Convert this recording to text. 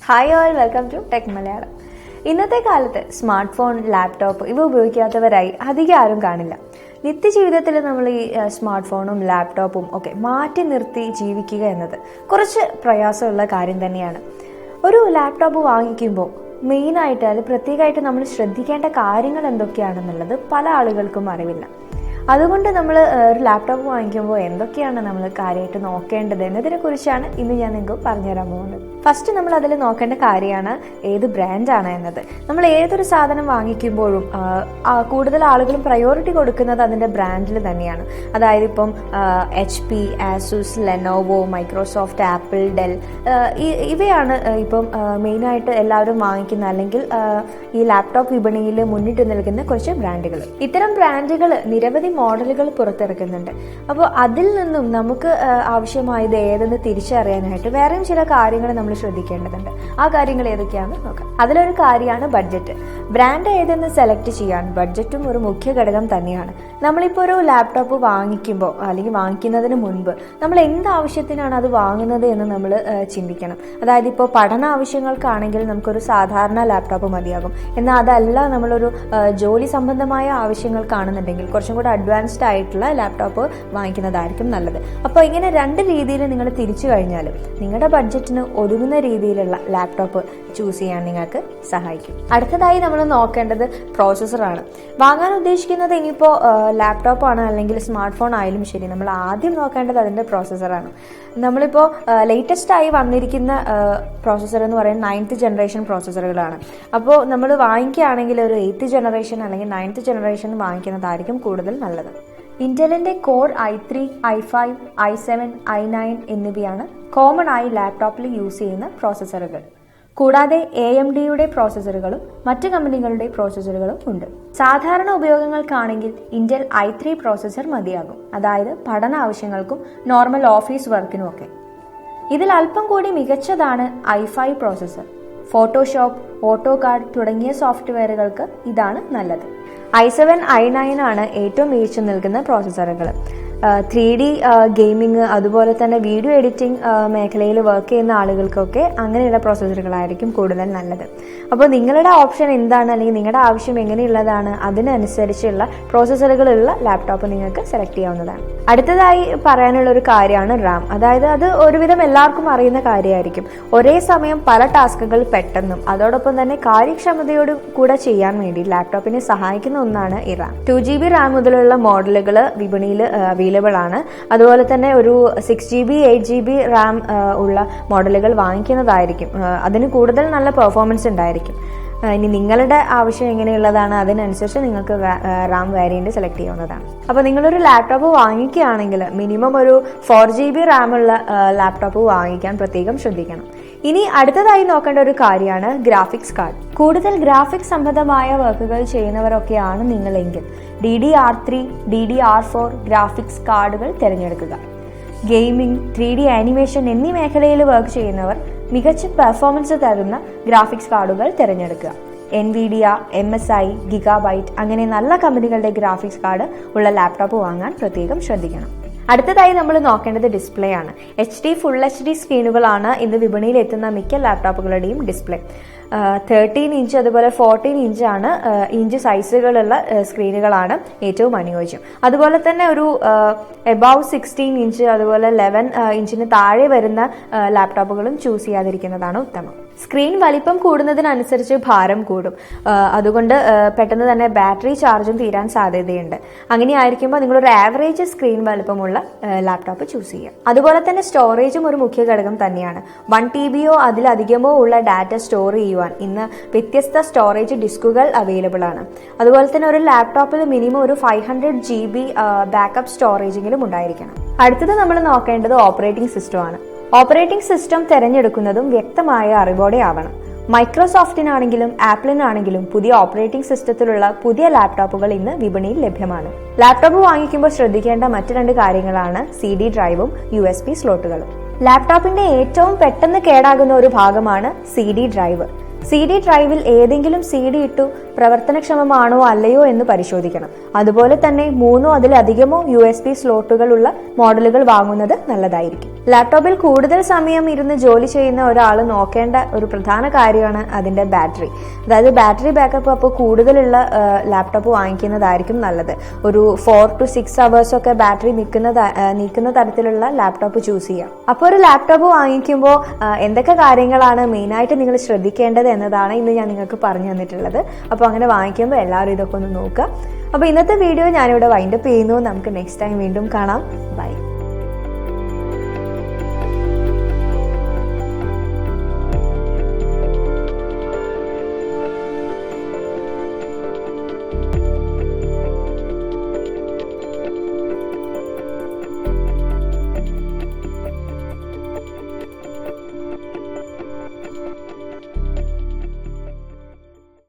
Hi all, welcome to tech Malayalam. ഇന്നത്തെ കാലത്ത് smart phone, laptop ഇവ ഉപയോഗിക്കാത്തവരായി അധികം ആരും കാണില്ല. നിത്യജീവിതത്തിൽ നമ്മൾ ഈ സ്മാർട്ട് ഫോണും ലാപ്ടോപ്പും ഒക്കെ മാറ്റി നിർത്തി ജീവിക്കുക എന്നത് കുറച്ച് പ്രയാസമുള്ള കാര്യം തന്നെയാണ്. ഒരു ലാപ്ടോപ്പ് വാങ്ങിക്കുമ്പോൾ മെയിനായിട്ട് അത് പ്രത്യേകമായിട്ട് നമ്മൾ ശ്രദ്ധിക്കേണ്ട കാര്യങ്ങൾ എന്തൊക്കെയാണെന്നുള്ളത് പല ആളുകൾക്കും അറിവില്ല. അതുകൊണ്ട് നമ്മൾ ഒരു ലാപ്ടോപ്പ് വാങ്ങിക്കുമ്പോൾ എന്തൊക്കെയാണ് നമ്മൾ കാര്യമായിട്ട് നോക്കേണ്ടത് എന്നതിനെ കുറിച്ചാണ് ഇന്ന് ഞാൻ നിങ്ങൾക്ക് പറഞ്ഞുതരാൻ പോകുന്നത്. ഫസ്റ്റ് നമ്മൾ അതിൽ നോക്കേണ്ട കാര്യമാണ് ഏത് ബ്രാൻഡാണ് എന്നത്. നമ്മൾ ഏതൊരു സാധനം വാങ്ങിക്കുമ്പോഴും കൂടുതൽ ആളുകളും പ്രയോറിറ്റി കൊടുക്കുന്നത് അതിൻ്റെ ബ്രാൻഡിൽ തന്നെയാണ്. അതായത് ഇപ്പം HP, Asus, Lenovo, Microsoft, apple, del ഇവയാണ് ഇപ്പം മെയിനായിട്ട് എല്ലാവരും വാങ്ങിക്കുന്ന അല്ലെങ്കിൽ ഈ ലാപ്ടോപ്പ് വിപണിയിൽ മുന്നിട്ട് നിൽക്കുന്ന കുറച്ച് ബ്രാൻഡുകൾ. ഇത്തരം ബ്രാൻഡുകൾ നിരവധി മോഡലുകൾ പുറത്തിറക്കുന്നുണ്ട്. അപ്പോൾ അതിൽ നിന്നും നമുക്ക് ആവശ്യമായത് ഏതെന്ന് തിരിച്ചറിയാനായിട്ട് വേറെയും ചില കാര്യങ്ങൾ നമ്മൾ ശ്രദ്ധിക്കേണ്ടതുണ്ട്. ആ കാര്യങ്ങൾ ഏതൊക്കെയാണെന്ന് നോക്കാം. അതിലൊരു കാര്യമാണ് ബഡ്ജറ്റ്. ബ്രാൻഡ് ഏതെന്ന് സെലക്ട് ചെയ്യാൻ ബഡ്ജറ്റും ഒരു മുഖ്യ ഘടകം തന്നെയാണ്. നമ്മളിപ്പോൾ ഒരു ലാപ്ടോപ്പ് വാങ്ങിക്കുമ്പോൾ അല്ലെങ്കിൽ വാങ്ങിക്കുന്നതിന് മുൻപ് നമ്മൾ എന്ത് ആവശ്യത്തിനാണ് അത് വാങ്ങുന്നത് എന്ന് നമ്മൾ ചിന്തിക്കണം. അതായത് ഇപ്പോൾ പഠന ആവശ്യങ്ങൾക്കാണെങ്കിൽ നമുക്കൊരു സാധാരണ ലാപ്ടോപ്പ് മതിയാകും. എന്നാൽ അതല്ല നമ്മളൊരു ജോലി സംബന്ധമായ ആവശ്യങ്ങൾക്കാണെന്നുണ്ടെങ്കിൽ കുറച്ചും കൂടെ അഡ്വാൻസ്ഡ് ആയിട്ടുള്ള ലാപ്ടോപ്പ് വാങ്ങിക്കുന്നതായിരിക്കും നല്ലത്. അപ്പോൾ ഇങ്ങനെ രണ്ട് രീതിയിൽ നിങ്ങൾ തിരിച്ചു കഴിഞ്ഞാൽ നിങ്ങളുടെ ബഡ്ജറ്റിന് ഒതുങ്ങുന്ന രീതിയിലുള്ള ലാപ്ടോപ്പ് ചൂസ് ചെയ്യാൻ നിങ്ങൾക്ക് സഹായിക്കും. അടുത്തതായി നമ്മൾ നോക്കേണ്ടത് പ്രോസസ്സറാണ്. വാങ്ങാൻ ഉദ്ദേശിക്കുന്നത് ഇനിയിപ്പോൾ ലാപ്ടോപ്പാണ് അല്ലെങ്കിൽ സ്മാർട്ട് ഫോൺ ആയാലും ശരി, നമ്മൾ ആദ്യം നോക്കേണ്ടത് അതിൻ്റെ പ്രോസസ്സറാണ്. നമ്മളിപ്പോൾ ലേറ്റസ്റ്റ് ആയി വന്നിരിക്കുന്ന പ്രോസസ്സർ എന്ന് പറയുന്നത് 9th ജനറേഷൻ പ്രോസസ്സറുകളാണ്. അപ്പോൾ നമ്മൾ വാങ്ങിക്കുകയാണെങ്കിൽ ഒരു 8th ജനറേഷൻ അല്ലെങ്കിൽ 9th ജനറേഷൻ വാങ്ങിക്കുന്നതായിരിക്കും കൂടുതൽ നല്ലത്. ഇന്റലിന്റെ core i3, i5, i7, i9 എന്നിവയാണ് കോമൺ ആയി ലാപ്ടോപ്പിൽ യൂസ് ചെയ്യുന്ന പ്രോസസ്സറുകൾ. കൂടാതെ AMDയുടെ പ്രോസസ്സറുകളും മറ്റ് കമ്പനികളുടെ പ്രോസസ്സറുകളും ഉണ്ട്. സാധാരണ ഉപയോഗങ്ങൾക്കാണെങ്കിൽ ഇന്റൽ i3 പ്രോസസ്സർ മതിയാകും. അതായത് പഠന ആവശ്യങ്ങൾക്കും നോർമൽ ഓഫീസ് വർക്കിനും ഒക്കെ. ഇതിൽ അല്പം കൂടി മികച്ചതാണ് i5 പ്രോസസ്സർ. ഫോട്ടോഷോപ്പ്, ഓട്ടോകാഡ് തുടങ്ങിയ സോഫ്റ്റ്വെയറുകൾക്ക് ഇതാണ് നല്ലത്. i7, i9 ആണ് ഏറ്റവും മികച്ചു നിൽക്കുന്ന പ്രോസസ്സറുകൾ. 3D ഗെയിമിംഗ് അതുപോലെ തന്നെ വീഡിയോ എഡിറ്റിംഗ് മേഖലയിൽ വർക്ക് ചെയ്യുന്ന ആളുകൾക്കൊക്കെ അങ്ങനെയുള്ള പ്രോസസ്സറുകളായിരിക്കും കൂടുതൽ നല്ലത്. അപ്പോൾ നിങ്ങളുടെ ഓപ്ഷൻ എന്താണ് അല്ലെങ്കിൽ നിങ്ങളുടെ ആവശ്യം എങ്ങനെയുള്ളതാണ് അതിനനുസരിച്ചുള്ള പ്രോസസ്സറുകളുള്ള ലാപ്ടോപ്പ് നിങ്ങൾക്ക് സെലക്ട് ചെയ്യാവുന്നതാണ്. അടുത്തതായി പറയാനുള്ള ഒരു കാര്യമാണ് റാം. അതായത് അത് ഒരുവിധം എല്ലാവർക്കും അറിയുന്ന കാര്യമായിരിക്കും. ഒരേ സമയം പല ടാസ്കുകൾ പെട്ടെന്നും അതോടൊപ്പം തന്നെ കാര്യക്ഷമതയോടും കൂടെ ചെയ്യാൻ വേണ്ടി ലാപ്ടോപ്പിനെ സഹായിക്കുന്ന ഒന്നാണ് ഈ റാം. 2GB റാം മുതലുള്ള മോഡലുകൾ വിപണിയിൽ അവൈലബിൾ ആണ്. അതുപോലെ തന്നെ ഒരു 6GB 8GB റാം ഉള്ള മോഡലുകൾ വാങ്ങിക്കുന്നതായിരിക്കും അതിന് കൂടുതൽ നല്ല പെർഫോമൻസ് ഉണ്ടായിരിക്കും. ഇനി നിങ്ങളുടെ ആവശ്യം എങ്ങനെയുള്ളതാണ് അതിനനുസരിച്ച് നിങ്ങൾക്ക് റാം വേരിയന്റ് സെലക്ട് ചെയ്യാവുന്നതാണ്. അപ്പോൾ നിങ്ങളൊരു ലാപ്ടോപ്പ് വാങ്ങിക്കുകയാണെങ്കിൽ മിനിമം ഒരു 4GB റാം ഉള്ള ലാപ്ടോപ്പ് വാങ്ങിക്കാൻ പ്രത്യേകം ശ്രദ്ധിക്കണം. ഇനി അടുത്തതായി നോക്കേണ്ട ഒരു കാര്യമാണ് ഗ്രാഫിക്സ് കാർഡ്. കൂടുതൽ ഗ്രാഫിക്സ് സംബന്ധമായ വർക്കുകൾ ചെയ്യുന്നവരൊക്കെയാണ് നിങ്ങളെങ്കിൽ DDR3, DDR4 ഗ്രാഫിക്സ് കാർഡുകൾ തിരഞ്ഞെടുക്കുക. ഗെയിമിംഗ്, 3D ആനിമേഷൻ എന്നീ മേഖലയിൽ വർക്ക് ചെയ്യുന്നവർ മികച്ച പെർഫോമൻസ് തരുന്ന ഗ്രാഫിക്സ് കാർഡുകൾ തിരഞ്ഞെടുക്കുക. NVIDIA, MSI, Gigabyte അങ്ങനെ നല്ല കമ്പനികളുടെ ഗ്രാഫിക്സ് കാർഡ് ഉള്ള ലാപ്ടോപ്പ് വാങ്ങാൻ പ്രത്യേകം ശ്രദ്ധിക്കണം. അടുത്തതായി നമ്മൾ നോക്കേണ്ടത് ഡിസ്പ്ലേ ആണ്. HD, ഫുൾ HD സ്ക്രീനുകളാണ് ഇന്ന് വിപണിയിൽ എത്തുന്ന മിക്ക ലാപ്ടോപ്പുകളുടെയും ഡിസ്പ്ലേ. 13 ഇഞ്ച് അതുപോലെ 14 ഇഞ്ചാണ് ഇഞ്ച് സൈസുകളുള്ള സ്ക്രീനുകളാണ് ഏറ്റവും അനുയോജ്യം. അതുപോലെ തന്നെ ഒരു എബവ് 16 ഇഞ്ച് അതുപോലെ 11 ഇഞ്ചിന് താഴെ വരുന്ന ലാപ്ടോപ്പുകളും ചൂസ് ചെയ്യാതിരിക്കുന്നതാണ് ഉത്തമം. സ്ക്രീൻ വലിപ്പം കൂടുന്നതിനനുസരിച്ച് ഭാരം കൂടും. അതുകൊണ്ട് പെട്ടെന്ന് തന്നെ ബാറ്ററി ചാർജും തീരാൻ സാധ്യതയുണ്ട്. അങ്ങനെയായിരിക്കുമ്പോൾ നിങ്ങളൊരു ആവറേജ് സ്ക്രീൻ വലിപ്പമുള്ള ലാപ്ടോപ്പ് ചൂസ് ചെയ്യുക. അതുപോലെ തന്നെ സ്റ്റോറേജും ഒരു മുഖ്യ ഘടകം തന്നെയാണ്. 1 TBയോ അതിലധികമോ ഉള്ള ഡാറ്റ സ്റ്റോർ ചെയ്യുവാൻ ഇന്ന് വ്യത്യസ്ത സ്റ്റോറേജ് ഡിസ്കുകൾ അവൈലബിൾ ആണ്. അതുപോലെ തന്നെ ഒരു ലാപ്ടോപ്പിൽ മിനിമം ഒരു 500GB ബാക്കപ്പ് സ്റ്റോറേജെങ്കിലും ഉണ്ടായിരിക്കണം. അടുത്തത് നമ്മൾ നോക്കേണ്ടത് ഓപ്പറേറ്റിംഗ് സിസ്റ്റം ആണ്. ഓപ്പറേറ്റിംഗ് സിസ്റ്റം തിരഞ്ഞെടുക്കുന്നതും വ്യക്തമായ അറിവോടെ ആവണം. മൈക്രോസോഫ്റ്റിനാണെങ്കിലും ആപ്പിളിനാണെങ്കിലും പുതിയ ഓപ്പറേറ്റിംഗ് സിസ്റ്റത്തിലുള്ള പുതിയ ലാപ്ടോപ്പുകൾ ഇന്ന് വിപണിയിൽ ലഭ്യമാണ്. ലാപ്ടോപ്പ് വാങ്ങിക്കുമ്പോൾ ശ്രദ്ധിക്കേണ്ട മറ്റു 2 കാര്യങ്ങളാണ് CD ഡ്രൈവും USB സ്ലോട്ടുകളും. ലാപ്ടോപ്പിന്റെ ഏറ്റവും പെട്ടെന്ന് കേടാകുന്ന ഒരു ഭാഗമാണ് CD ഡ്രൈവ്. CD ഡ്രൈവിൽ ഏതെങ്കിലും CD ഇട്ടു പ്രവർത്തനക്ഷമമാണോ അല്ലയോ എന്ന് പരിശോധിക്കണം. അതുപോലെ തന്നെ 3 അതിലധികമോ USB സ്ലോട്ടുകളുള്ള മോഡലുകൾ വാങ്ങുന്നത് നല്ലതായിരിക്കും. ലാപ്ടോപ്പിൽ കൂടുതൽ സമയം ഇരുന്ന് ജോലി ചെയ്യുന്ന ഒരാൾ നോക്കേണ്ട ഒരു പ്രധാന കാര്യമാണ് അതിന്റെ ബാറ്ററി. അതായത് ബാറ്ററി ബാക്കപ്പ് അപ്പോൾ കൂടുതലുള്ള ലാപ്ടോപ്പ് വാങ്ങിക്കുന്നതായിരിക്കും നല്ലത്. ഒരു 4 to 6 hours ഒക്കെ ബാറ്ററി നിൽക്കുന്ന തരത്തിലുള്ള ലാപ്ടോപ്പ് ചൂസ് ചെയ്യാം. അപ്പോൾ ഒരു ലാപ്ടോപ്പ് വാങ്ങിക്കുമ്പോൾ എന്തൊക്കെ കാര്യങ്ങളാണ് മെയിനായിട്ട് നിങ്ങൾ ശ്രദ്ധിക്കേണ്ടത് എന്നതാണ് ഇന്ന് ഞാൻ നിങ്ങൾക്ക് പറഞ്ഞു തന്നിട്ടുള്ളത്. അപ്പോൾ അങ്ങനെ വാങ്ങിക്കുമ്പോൾ എല്ലാവരും ഇതൊക്കെ ഒന്ന് നോക്കുക. അപ്പോൾ ഇന്നത്തെ വീഡിയോ ഞാനിവിടെ വൈൻഡപ്പ് ചെയ്യുന്നു. നമുക്ക് നെക്സ്റ്റ് ടൈം വീണ്ടും കാണാം. ബൈ.